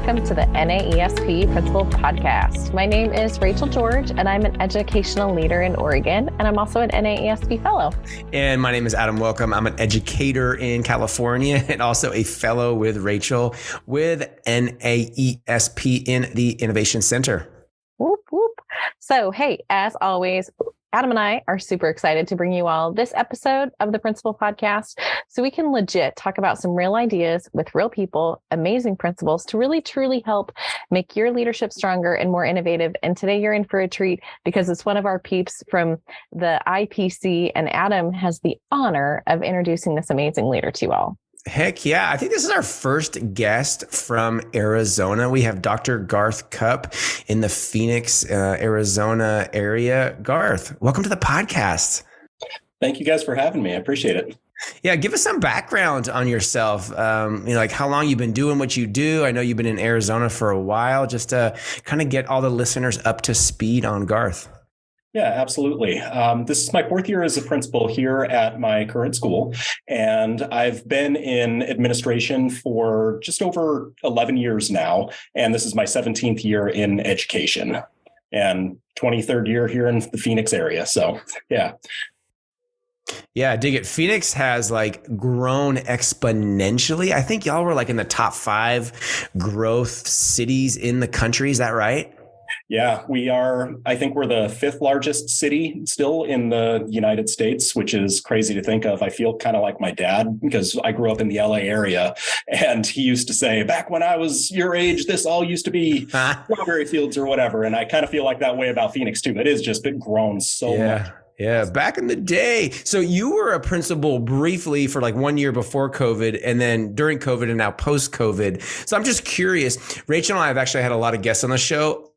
welcome to the NAESP Principal Podcast. My name is Rachel George, and I'm an educational leader in Oregon, and I'm also an NAESP fellow. And my name is Adam Welcome. I'm an educator in California and also a fellow with Rachel with NAESP in the Innovation Center. Whoop, whoop. So, hey, as always, Adam and I are super excited to bring you all this episode of the Principal Podcast so we can legit talk about some real ideas with real people, amazing principals to really truly help make your leadership stronger and more innovative. And today you're in for a treat because it's one of our peeps from the IPC, and Adam has the honor of introducing this amazing leader to you all. Heck yeah. I think this is our first guest from Arizona. We have Dr. Garth Cupp in the Phoenix, Arizona area. Garth, welcome to the podcast. Thank you guys for having me. I appreciate it. Yeah, give us some background on yourself. Like how long you've been doing what you do. I know you've been in Arizona for a while, just to kind of get all the listeners up to speed on Garth. Yeah, absolutely. This is my fourth year as a principal here at my current school, and I've been in administration for just over 11 years now, and this is my 17th year in education and 23rd year here in the Phoenix area. So, yeah. Yeah, I dig it. Phoenix has grown exponentially. I think y'all were in the top 5 growth cities in the country. Is that right? Yeah, we are. I think we're the 5th largest city still in the United States, which is crazy to think of. I feel kind of like my dad because I grew up in the LA area, and he used to say, back when I was your age, this all used to be strawberry fields or whatever. And I kind of feel like that way about Phoenix too. It is just been grown so much. Yeah, back in the day. So you were a principal briefly for 1 year before COVID, and then during COVID, and now post-COVID. So I'm just curious. Rachel and I have actually had a lot of guests on the show.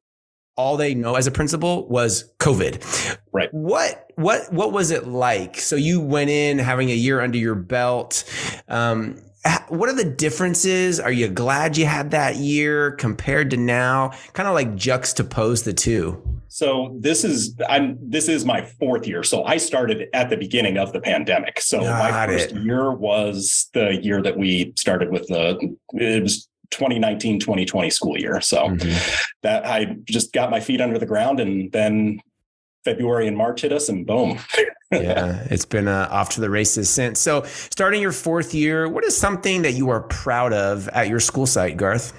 All they know as a principal was COVID. Right. What was it like? So you went in having a year under your belt. What are the differences? Are you glad you had that year compared to now? Kind of juxtapose the two. So this is my 4th year. So I started at the beginning of the pandemic. So my first year was the year that we started with it was 2019, 2020 school year. So that I just got my feet under the ground, and then February and March hit us and boom. Yeah, it's been off to the races since. So starting your 4th year, what is something that you are proud of at your school site, Garth?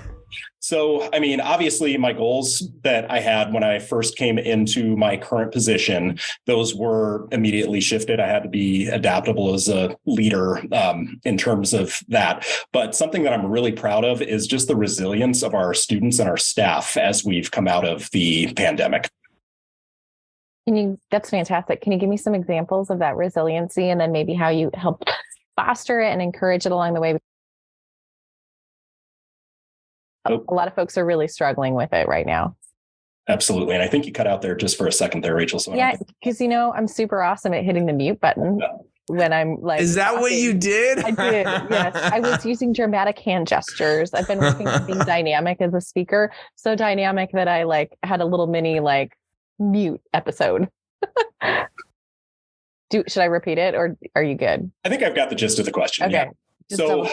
So, I mean, obviously my goals that I had when I first came into my current position, those were immediately shifted. I had to be adaptable as a leader in terms of that. But something that I'm really proud of is just the resilience of our students and our staff as we've come out of the pandemic. That's fantastic. Can you give me some examples of that resiliency and then maybe how you helped foster it and encourage it along the way? A lot of folks are really struggling with it right now. Absolutely. And I think you cut out there just for a second there, Rachel. So yeah, because I'm super awesome at hitting the mute button when I'm Is that talking. What you did? I did, yes. I was using dramatic hand gestures. I've been working on being dynamic as a speaker. So dynamic that I had a little mini mute episode. Should I repeat it or are you good? I think I've got the gist of the question. Okay. Yeah. Just so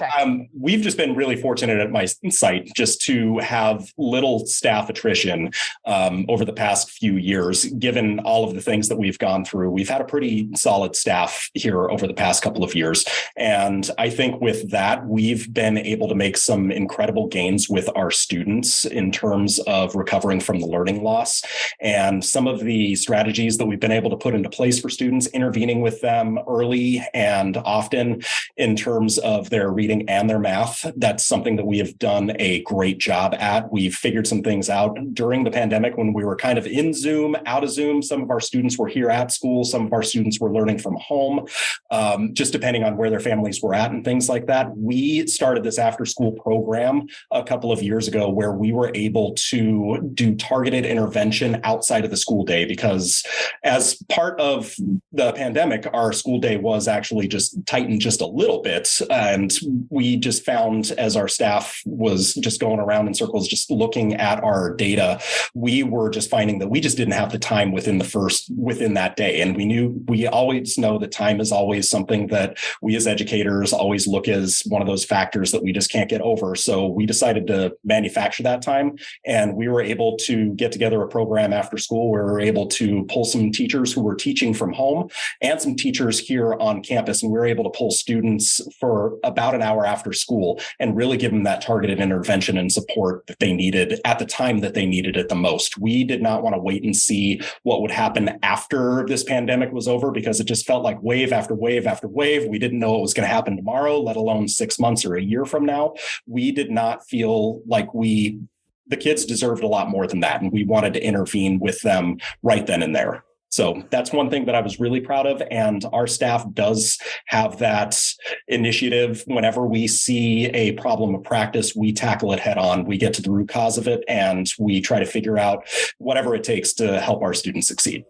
we've just been really fortunate at my site just to have little staff attrition over the past few years. Given all of the things that we've gone through, we've had a pretty solid staff here over the past couple of years. And I think with that, we've been able to make some incredible gains with our students in terms of recovering from the learning loss. And some of the strategies that we've been able to put into place for students, intervening with them early and often in terms of their reading and their math. That's something that we have done a great job at. We've figured some things out during the pandemic when we were kind of in Zoom, out of Zoom. Some of our students were here at school. Some of our students were learning from home, just depending on where their families were at and things like that. We started this after school program a couple of years ago where we were able to do targeted intervention outside of the school day because as part of the pandemic, our school day was actually just tightened just a little bit And we just found, as our staff was just going around in circles, just looking at our data, we were just finding that we just didn't have the time within that day. And we always know that time is always something that we as educators always look as one of those factors that we just can't get over. So we decided to manufacture that time. And we were able to get together a program after school where we were able to pull some teachers who were teaching from home and some teachers here on campus. And we were able to pull students for about an hour after school and really give them that targeted intervention and support that they needed at the time that they needed it the most. We did not want to wait and see what would happen after this pandemic was over, because it just felt like wave after wave after wave. We didn't know what was going to happen tomorrow, let alone 6 months or a year from now. We did not feel like the kids deserved a lot more than that. And we wanted to intervene with them right then and there. So that's one thing that I was really proud of. And our staff does have that initiative. Whenever we see a problem of practice, we tackle it head on. We get to the root cause of it, and we try to figure out whatever it takes to help our students succeed.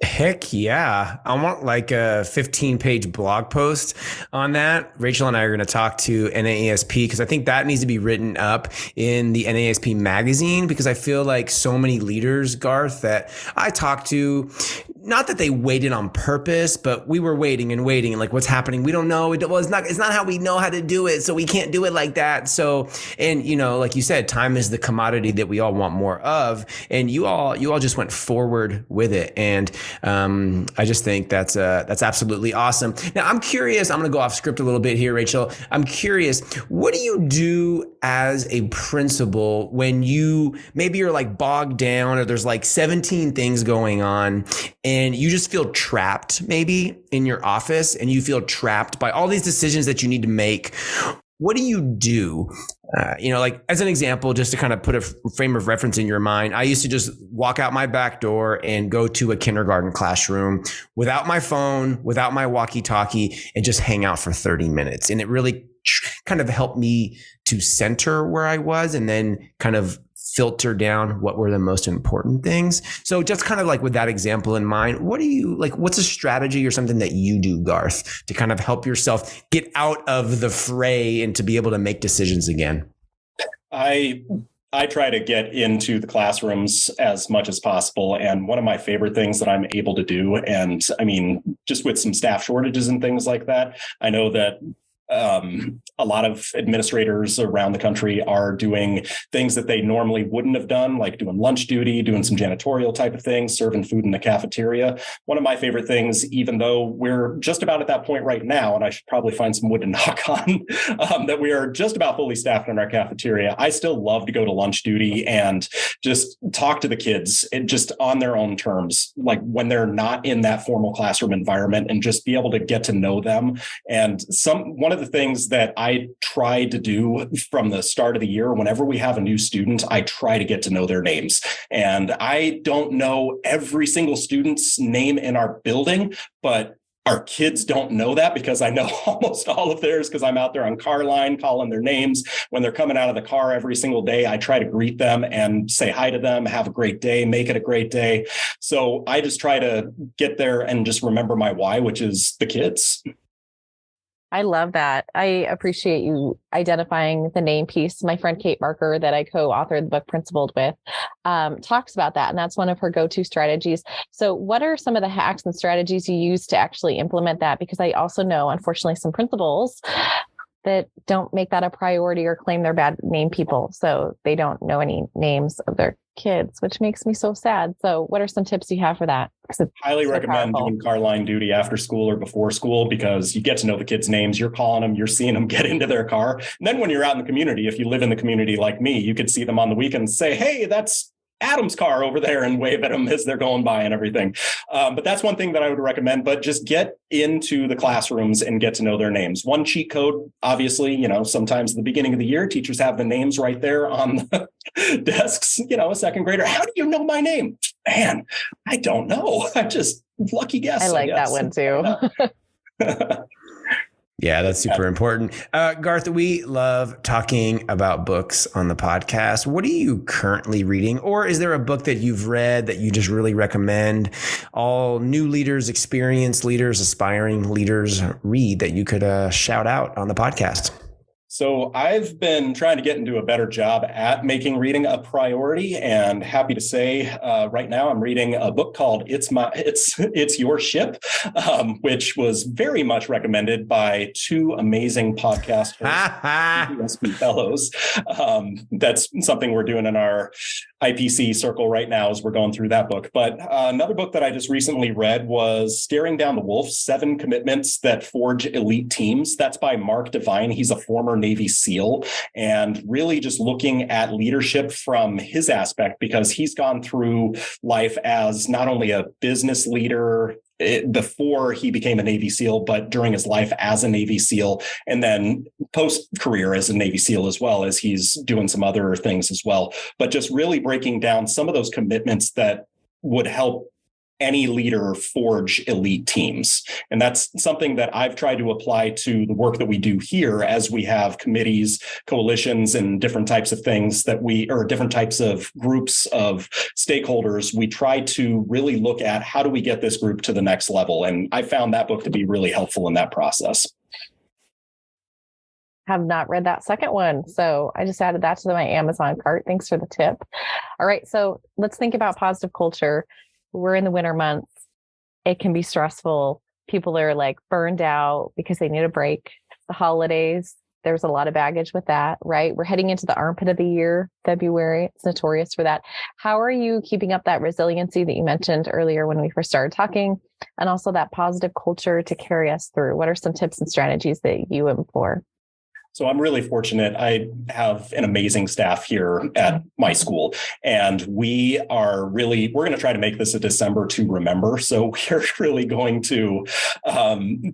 Heck yeah. I want like a 15-page blog post on that. Rachel and I are going to talk to NASP because I think that needs to be written up in the NASP magazine, because I feel like so many leaders, Garth, that I talked to, not that they waited on purpose, but we were waiting and like, what's happening? We don't know. Well, it's not how we know how to do it. So we can't do it like that. So, and like you said, time is the commodity that we all want more of. And you all just went forward with it. And I just think that's absolutely awesome. Now I'm curious, I'm going to go off script a little bit here, Rachel. I'm curious, what do you do as a principal when maybe you're like bogged down or there's like 17 things going on and you just feel trapped maybe in your office and you feel trapped by all these decisions that you need to make? What do you do? Like as an example, just to kind of put a frame of reference in your mind, I used to just walk out my back door and go to a kindergarten classroom without my phone, without my walkie-talkie, and just hang out for 30 minutes. And it really kind of helped me to center where I was and then kind of filter down what were the most important things. So just kind of like with that example in mind, what's a strategy or something that you do, Garth, to kind of help yourself get out of the fray and to be able to make decisions again? I try to get into the classrooms as much as possible. And one of my favorite things that I'm able to do, and I mean, just with some staff shortages and things like that, I know that a lot of administrators around the country are doing things that they normally wouldn't have done, like doing lunch duty, doing some janitorial type of things, serving food in the cafeteria. One of my favorite things, even though we're just about at that point right now, and I should probably find some wood to knock on, that we are just about fully staffed in our cafeteria, I still love to go to lunch duty and just talk to the kids and just on their own terms, like when they're not in that formal classroom environment, and just be able to get to know them. And one of the things that I try to do from the start of the year, whenever we have a new student, I try to get to know their names. And I don't know every single student's name in our building, but our kids don't know that because I know almost all of theirs because I'm out there on car line calling their names. When they're coming out of the car every single day, I try to greet them and say hi to them, have a great day, make it a great day. So I just try to get there and just remember my why, which is the kids. I love that. I appreciate you identifying the name piece. My friend Kate Barker, that I co-authored the book Principled with, talks about that. And that's one of her go-to strategies. So what are some of the hacks and strategies you use to actually implement that? Because I also know, unfortunately, some principals that don't make that a priority or claim they're bad name people. So they don't know any names of their kids, which makes me so sad. So what are some tips you have for that? Highly recommend doing car line duty after school or before school, because you get to know the kids' names. You're calling them, you're seeing them get into their car. And then when you're out in the community, if you live in the community like me, you could see them on the weekend and say, hey, that's Adam's car over there, and wave at them as they're going by and everything. But that's one thing that I would recommend, but just get into the classrooms and get to know their names. One cheat code, obviously, sometimes at the beginning of the year, teachers have the names right there on the desks, a second grader. How do you know my name? Man, I don't know. I just lucky guess. I like that one too. Yeah, that's super important. Garth, we love talking about books on the podcast. What are you currently reading? Or is there a book that you've read that you just really recommend all new leaders, experienced leaders, aspiring leaders read that you could shout out on the podcast? So I've been trying to get into a better job at making reading a priority, and happy to say right now I'm reading a book called It's Your Ship, which was very much recommended by two amazing podcast hosts, USP fellows. That's something we're doing in our IPC circle right now as we're going through that book. But another book that I just recently read was Staring Down the Wolf, 7 Commitments That Forge Elite Teams. That's by Mark Devine. He's a former Navy SEAL, and really just looking at leadership from his aspect, because he's gone through life as not only a business leader before he became a Navy SEAL, but during his life as a Navy SEAL, and then post-career as a Navy SEAL as well, as he's doing some other things as well. But just really breaking down some of those commitments that would help any leader forge elite teams. And that's something that I've tried to apply to the work that we do here, as we have committees, coalitions, and different types of things or different types of groups of stakeholders. We try to really look at how do we get this group to the next level. And I found that book to be really helpful in that process. Have not read that second one. So I just added that to my Amazon cart. Thanks for the tip. All right. So let's think about positive culture. We're in the winter months. It can be stressful. People are like burned out because they need a break. The holidays, there's a lot of baggage with that, right? We're heading into the armpit of the year, February. It's notorious for that. How are you keeping up that resiliency that you mentioned earlier when we first started talking, and also that positive culture to carry us through? What are some tips and strategies that you employ? So I'm really fortunate. I have an amazing staff here at my school, and we're going to try to make this a December to remember. So we're really going to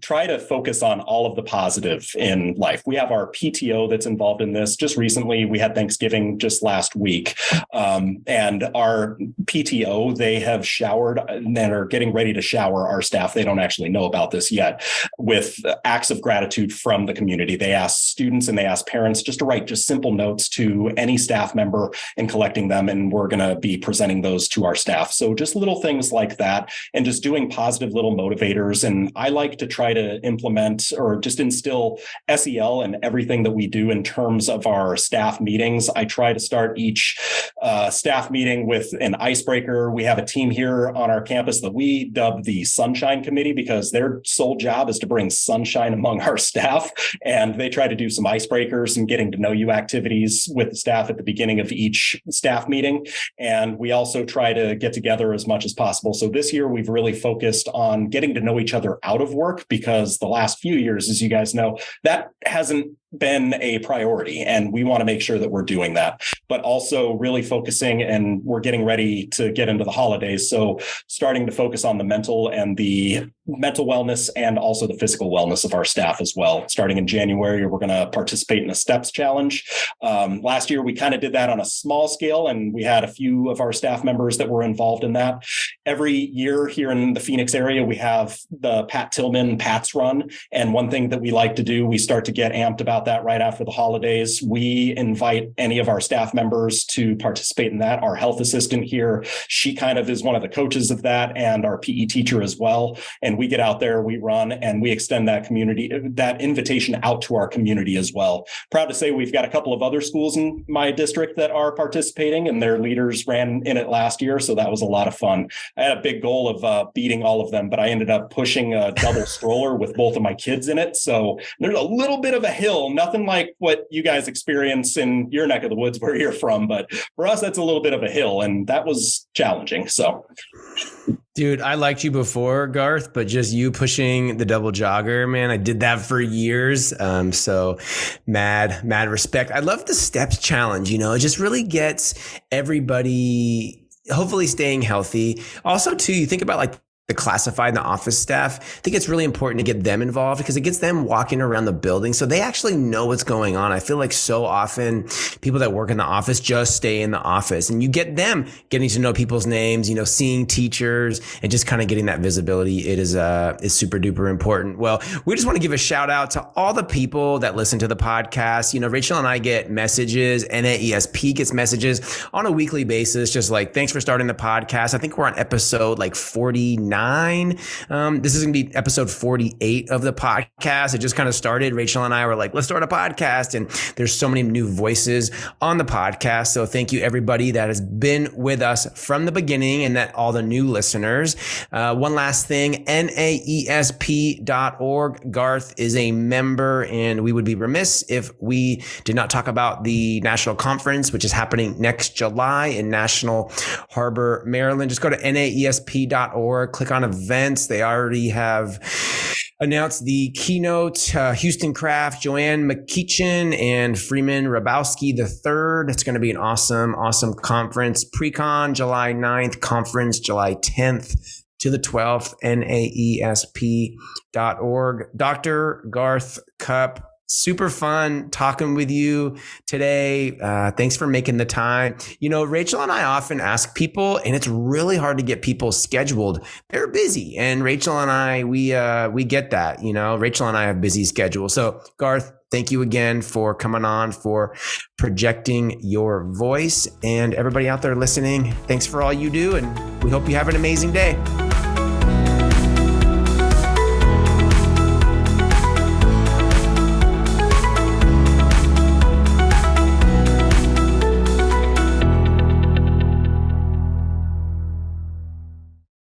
try to focus on all of the positive in life. We have our PTO that's involved in this. Just recently, we had Thanksgiving just last week, and our PTO, they have showered and are getting ready to shower our staff. They don't actually know about this yet, with acts of gratitude from the community. They ask students and they ask parents just to write just simple notes to any staff member and collecting them. And we're going to be presenting those to our staff. So just little things like that, and just doing positive little motivators. And I like to try to implement or just instill SEL in everything that we do in terms of our staff meetings. I try to start each staff meeting with an icebreaker. We have a team here on our campus that we dub the Sunshine Committee, because their sole job is to bring sunshine among our staff. And they try to do some icebreakers and getting to know you activities with the staff at the beginning of each staff meeting. And we also try to get together as much as possible. So this year we've really focused on getting to know each other out of work, because the last few years, as you guys know, that hasn't been a priority, and we want to make sure that we're doing that, but also really focusing, and we're getting ready to get into the holidays. So starting to focus on the mental wellness and also the physical wellness of our staff as well. Starting in January, we're going to participate in a STEPS challenge. Last year, we kind of did that on a small scale, and we had a few of our staff members that were involved in that. Every year here in the Phoenix area, we have the Pat Tillman Pats Run. And one thing that we like to do, we start to get amped about that right after the holidays. We invite any of our staff members to participate in that. Our health assistant here, she kind of is one of the coaches of that, and our PE teacher as well. And we get out there, we run, and we extend that invitation out to our community as well. Proud to say we've got a couple of other schools in my district that are participating, and their leaders ran in it last year. So that was a lot of fun. I had a big goal of beating all of them, but I ended up pushing a double stroller with both of my kids in it. So there's a little bit of a hill, nothing like what you guys experience in your neck of the woods where you're from. But for us, that's a little bit of a hill, and that was challenging. So, dude, I liked you before, Garth, but just you pushing the double jogger, man, I did that for years. So mad respect. I love the steps challenge. It just really gets everybody hopefully staying healthy. Also, too, you think about like the the classified and the office staff, I think it's really important to get them involved because it gets them walking around the building so they actually know what's going on. I feel like so often people that work in the office just stay in the office, and you get them getting to know people's names, seeing teachers and just kind of getting that visibility. It is super duper important. Well, we just want to give a shout out to all the people that listen to the podcast. Rachel and I get messages, NAESP gets messages on a weekly basis, just like, thanks for starting the podcast. I think we're on episode like 49. This is going to be episode 48 of the podcast. It just kind of started. Rachel and I were like, let's start a podcast. And there's so many new voices on the podcast. So thank you everybody that has been with us from the beginning and that all the new listeners. One last thing, naesp.org. Garth is a member, and we would be remiss if we did not talk about the national conference, which is happening next July in National Harbor, Maryland. Just go to naesp.org, click on events. They already have announced the keynote, Houston Kraft, Joanne McKeechin, and Freeman Rabowski III. It's going to be an awesome conference. Pre-con, July 9th, conference, July 10th to the 12th, naesp.org. Dr. Garth Cupp, super fun talking with you today. Thanks for making the time. Rachel and I often ask people, and it's really hard to get people scheduled. They're busy. And Rachel and I, we get that, Rachel and I have busy schedules. So Garth, thank you again for coming on, for projecting your voice, and everybody out there listening. Thanks for all you do. And we hope you have an amazing day.